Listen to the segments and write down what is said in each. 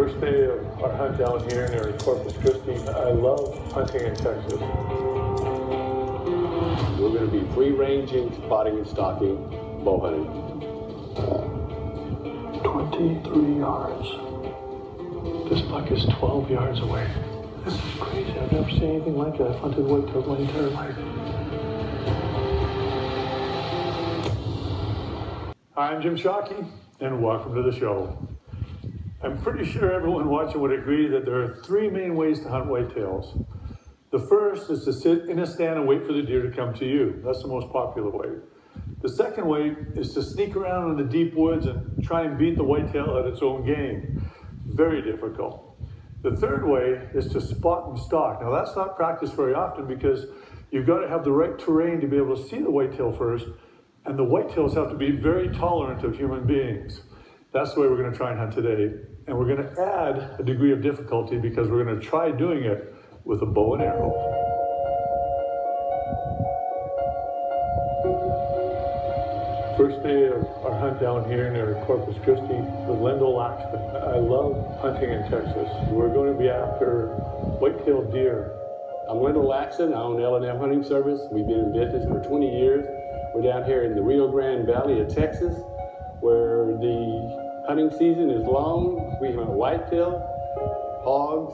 First day of our hunt down here near Corpus Christi. I love hunting in Texas. We're going to be free-ranging, spotting and stalking, bow hunting. 23 yards. This buck is 12 yards away. This is crazy. I've never seen anything like that. I've hunted whitetails my entire life. Hi, I'm Jim Shockey, and welcome to the show. I'm pretty sure everyone watching would agree that there are three main ways to hunt whitetails. The first is to sit in a stand and wait for the deer to come to you. That's the most popular way. The second way is to sneak around in the deep woods and try and beat the whitetail at its own game. Very difficult. The third way is to spot and stalk. Now that's not practiced very often because you've got to have the right terrain to be able to see the whitetail first, and the whitetails have to be very tolerant of human beings. That's the way we're going to try and hunt today. And we're going to add a degree of difficulty because we're going to try doing it with a bow and arrow. First day of our hunt down here near Corpus Christi with Lendl Laxton. I love hunting in Texas. We're going to be after white-tailed deer. I'm Lendl Laxton. I own L&M Hunting Service. We've been in business for 20 years. We're down here in the Rio Grande Valley of Texas, where the hunting season is long. We hunt whitetail, hogs,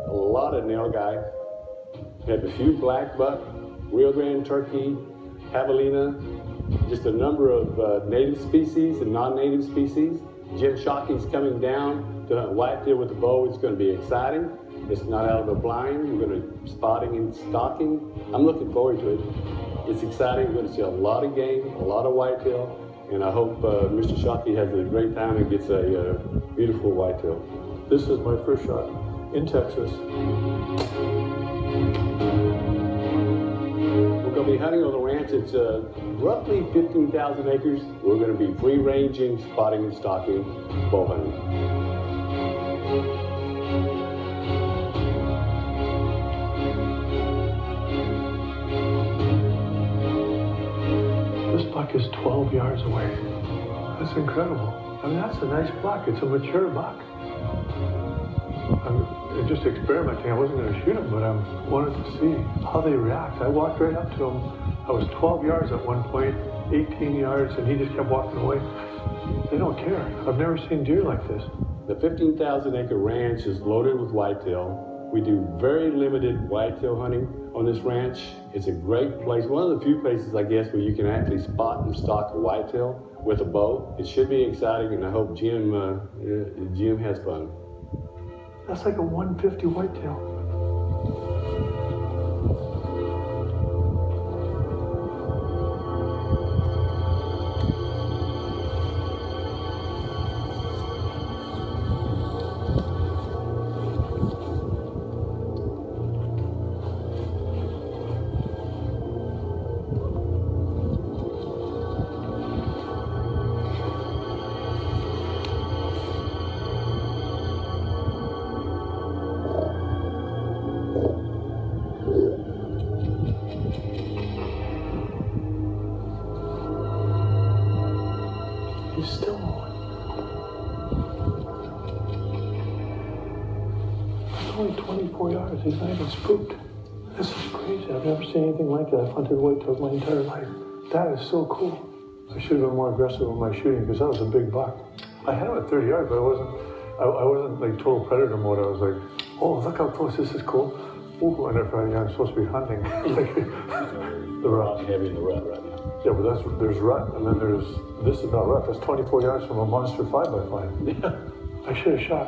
a lot of nilgai. We have a few black buck, Rio Grande turkey, javelina, just a number of native species and non-native species. Jim Shockey's coming down to hunt whitetail with a bow. It's going to be exciting. It's not out of the blind. We're going to be spotting and stalking. I'm looking forward to it. It's exciting. We're going to see a lot of game, a lot of whitetail, and I hope Mr. Shockey has a great time and gets a beautiful whitetail. This is my first shot in Texas. We're going to be hunting on the ranch. It's roughly 15,000 acres. We're going to be free-ranging, spotting and stalking, bow hunting. This buck is 12 yards away. That's incredible. I mean, that's a nice buck. It's a mature buck. I'm just experimenting. I wasn't going to shoot him, but I wanted to see how they react. I walked right up to him. I was 12 yards at one point, 18 yards, and he just kept walking away. They don't care. I've never seen deer like this. The 15,000 acre ranch is loaded with whitetail. We do very limited whitetail hunting on this ranch. It's a great place, one of the few places, I guess, where you can actually spot and stalk a whitetail with a bow. It should be exciting, and I hope Jim has fun. That's like a 150 whitetail. He's still moving. It's only 24 yards. He's not even spooked. This is crazy. I've never seen anything like that. I've hunted whitetails my entire life. That is so cool. I should have been more aggressive with my shooting because that was a big buck. I had him at 30 yards, but I wasn't like total predator mode. I was like, oh, look how close this is cool. Ooh, and if I'm supposed to be hunting. The rut. Heavy in the rut right now. Yeah, but there's rut, and then this is not rut. That's 24 yards from a monster 5x5. Yeah. I should have shot.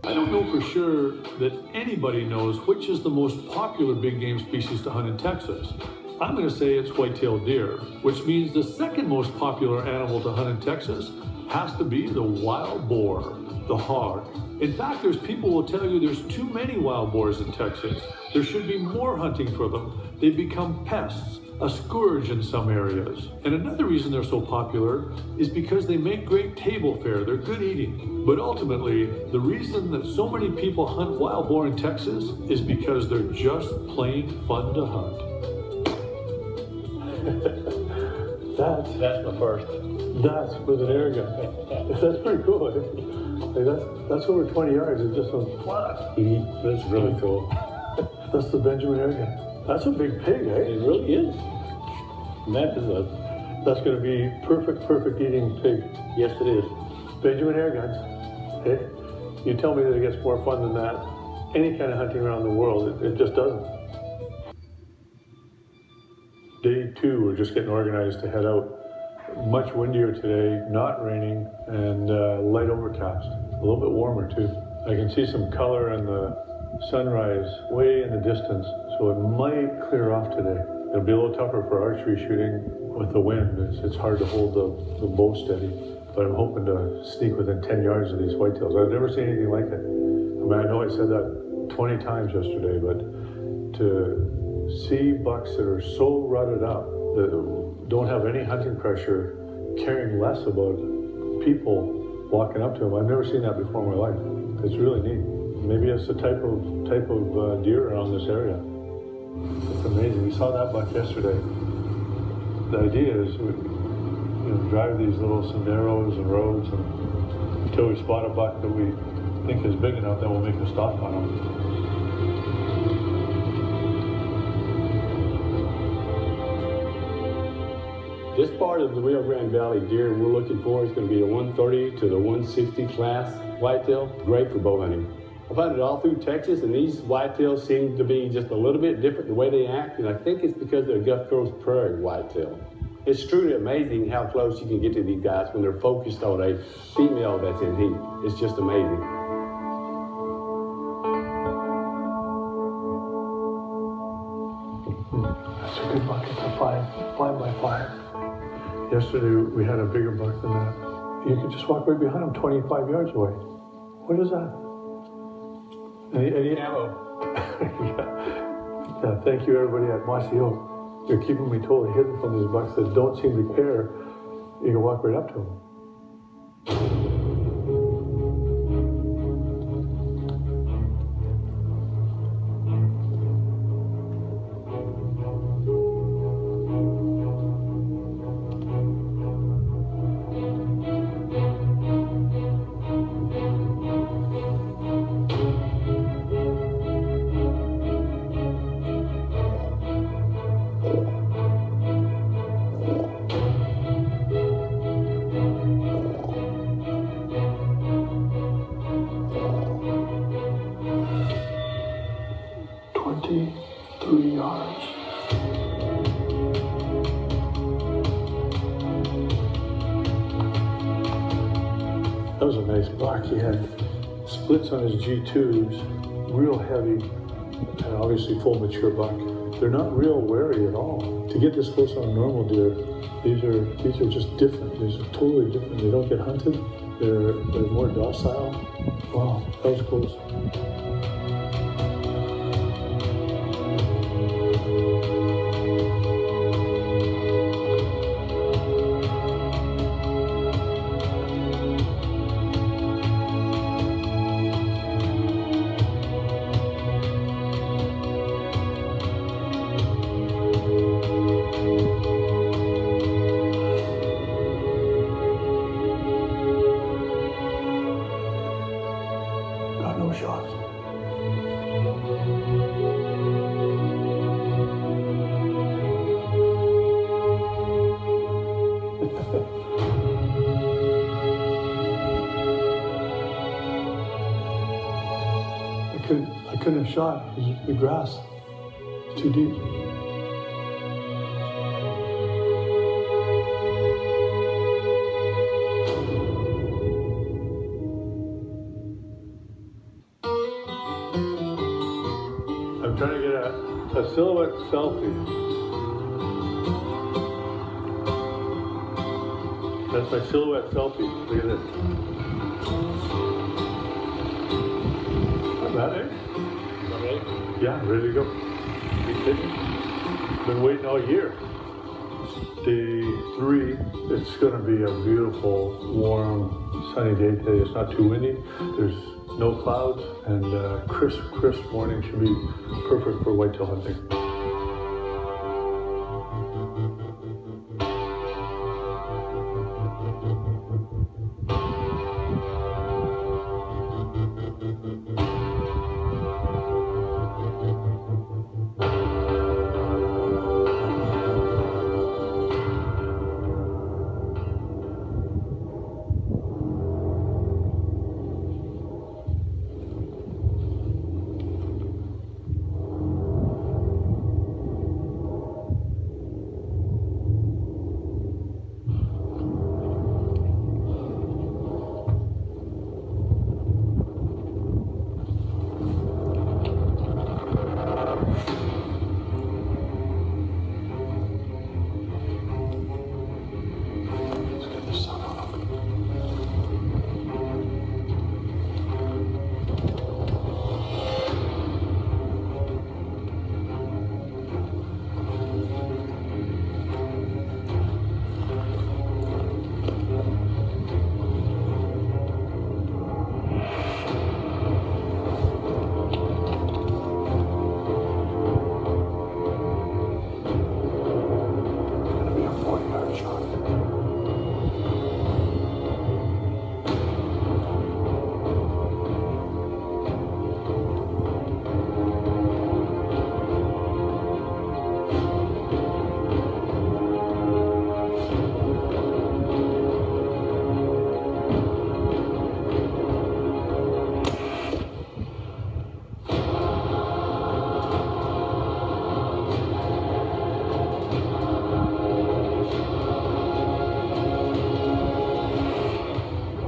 I don't know for sure that anybody knows which is the most popular big game species to hunt in Texas. I'm going to say it's white-tailed deer, which means the second most popular animal to hunt in Texas has to be the wild boar, the hog. In fact, there's people who will tell you there's too many wild boars in Texas. There should be more hunting for them. They've become pests, a scourge in some areas. And another reason they're so popular is because they make great table fare. They're good eating. But ultimately, the reason that so many people hunt wild boar in Texas is because they're just plain fun to hunt. That's my first. That's with an air gun. That's pretty cool. Hey, that's over 20 yards. It's just a flat. That's really cool. That's the Benjamin air gun. That's a big pig, eh? It really is. That's going to be perfect eating pig. Yes, it is. Benjamin air guns. Hey, you tell me that it gets more fun than that. Any kind of hunting around the world, it just doesn't. Day 2, we're just getting organized to head out. Much windier today, not raining, and light overcast. A little bit warmer too. I can see some color in the sunrise way in the distance, so it might clear off today. It'll be a little tougher for archery shooting with the wind. It's hard to hold the bow steady, but I'm hoping to sneak within 10 yards of these whitetails. I've never seen anything like it. I mean, I know I said that 20 times yesterday, but to see bucks that are so rutted up, that don't have any hunting pressure, caring less about people walking up to them. I've never seen that before in my life. It's really neat. Maybe it's the type of deer around this area. It's amazing. We saw that buck yesterday. The idea is we drive these little senderos and roads until we spot a buck that we think is big enough that we'll make a stop on him. This part of the Rio Grande Valley deer we're looking for is going to be a 130 to the 160 class whitetail. Great for bow hunting. I've hunted all through Texas, and these whitetails seem to be just a little bit different the way they act, and I think it's because they're Gulf Coast prairie whitetail. It's truly amazing how close you can get to these guys when they're focused on a female that's in heat. It's just amazing. That's a good buck. It's a 5 by 5. Yesterday we had a bigger buck than that. You could just walk right behind him 25 yards away. What is that? Yeah, thank you everybody at Mossy Oak. You're keeping me totally hidden from these bucks that don't seem to care. You can walk right up to them. 23 yards. That was a nice buck. He had splits on his G2s, real heavy, and obviously full mature buck. They're not real wary at all. To get this close on a normal deer, these are just different. These are totally different. They don't get hunted. They're more docile. Wow, that was close. Got no shot. I couldn't have shot. The grass is too deep. I'm trying to get a silhouette selfie. That's my silhouette selfie. Look at this. Not bad, eh? Yeah, ready to go. Been waiting all year. Day 3, it's going to be a beautiful, warm, sunny day today. It's not too windy. There's no clouds, and crisp morning should be perfect for whitetail hunting.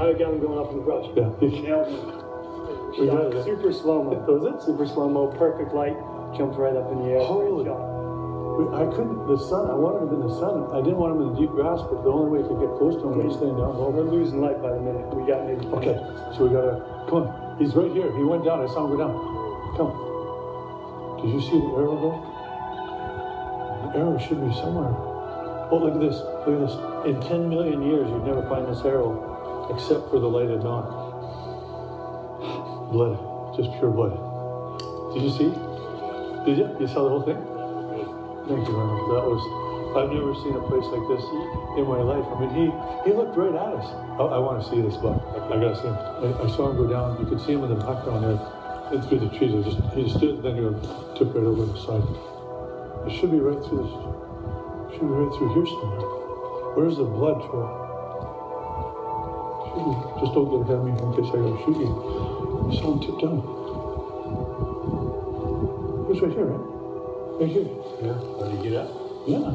I got him going up in the brush. Yeah. Nailed him. We got it. Super slow-mo. Was it? Super slow-mo, perfect light. Jumped right up in the air. Holy. Great shot. I couldn't, the sun, I wanted him in the sun. I didn't want him in the deep grass, but the only way to get close to him was staying down low. We're losing light by the minute. We got maybe 10 Okay, minutes. so we gotta, come on. He's right here. He went down. I saw him go down. Come. Did you see the arrow go? The arrow should be somewhere. Oh, look at this. Look at this. In 10 million years, you'd never find this arrow except for the lighted knot. Blood. Just pure blood. Did you see? Did you? You saw the whole thing? Thank you, Arnold. That was, I've never seen a place like this in my life. I mean, he looked right at us. I want to see this buck. I gotta see him. I saw him go down. You could see him in the background there, and through the trees. He just stood, then he took right over the side. It should be right through this. Should be right through here somewhere. Where's the blood trail? Should be. Just don't get ahead of me in case I gotta shoot you. I saw him tip down. It was right here, right? Right here. Yeah. Did he get up? Yeah.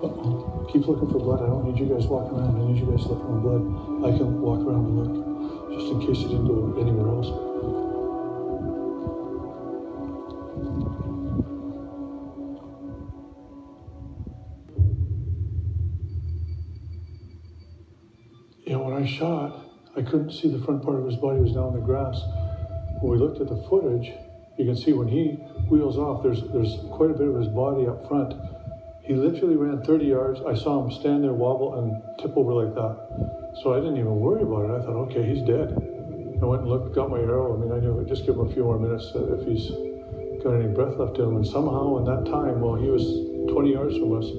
Uh-oh. Keep looking for blood. I don't need you guys walking around. I need you guys looking for blood. I can walk around and look, just in case it didn't go anywhere else. Yeah, when I shot, I couldn't see the front part of his body. It was down in the grass. When we looked at the footage, you can see when he wheels off, there's quite a bit of his body up front. He literally ran 30 yards. I saw him stand there, wobble, and tip over like that. So I didn't even worry about it. I thought, okay, he's dead. I went and looked, got my arrow. I mean, I knew I'd just give him a few more minutes if he's got any breath left in him. And somehow in that time, while he was 20 yards from us,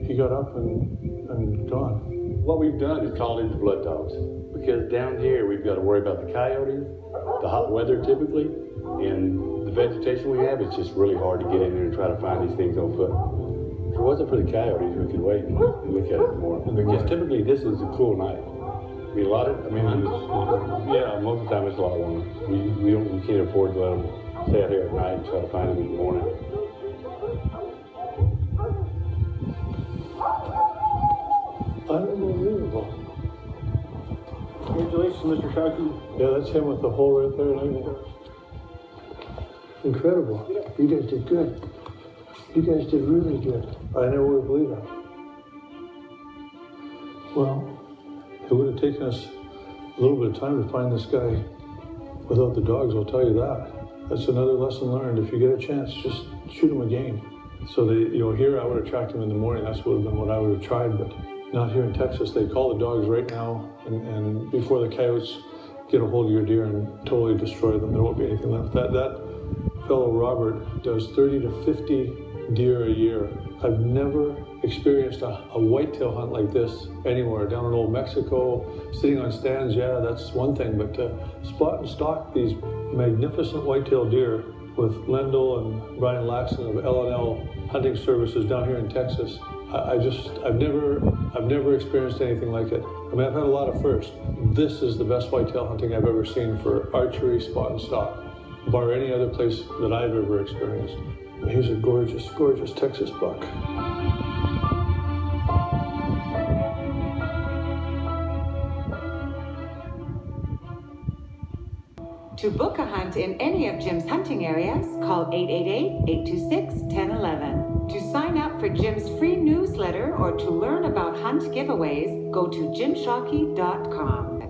he got up and gone. What we've done is called in the blood dogs, because down here we've got to worry about the coyotes, the hot weather typically, and the vegetation we have. It's just really hard to get in there and try to find these things on foot. If it wasn't for the coyotes, we could wait and look at it more. Because typically this is a cool night. I mean, yeah, most of the time it's a lot warmer. We can't afford to let them stay out here at night and try to find them in the morning. Unbelievable. Congratulations, Mr. Shockey. Yeah, that's him with the hole right there and everything. Incredible. You guys did good. You guys did really good. I never would have believed that. Well, it would have taken us a little bit of time to find this guy without the dogs, I'll tell you that. That's another lesson learned. If you get a chance, just shoot him a game. So here I would have tracked him in the morning. That's would have been what I would have tried, but not here in Texas. They call the dogs right now, and before the coyotes get a hold of your deer and totally destroy them, there won't be anything left. That fellow Robert does 30 to 50 deer a year. I've never experienced a whitetail hunt like this anywhere. Down in old Mexico, sitting on stands, yeah, that's one thing, but to spot and stalk these magnificent whitetail deer with Lendl and Brian Laxton of L&L Hunting Services down here in Texas, I've never experienced anything like it. I mean, I've had a lot of firsts. This is the best whitetail hunting I've ever seen for archery, spot and stalk, bar any other place that I've ever experienced. He's a gorgeous, gorgeous Texas buck. To book a hunt in any of Jim's hunting areas, call 888-826-1011. To sign up for Jim's free newsletter or to learn about hunt giveaways, go to jimshockey.com.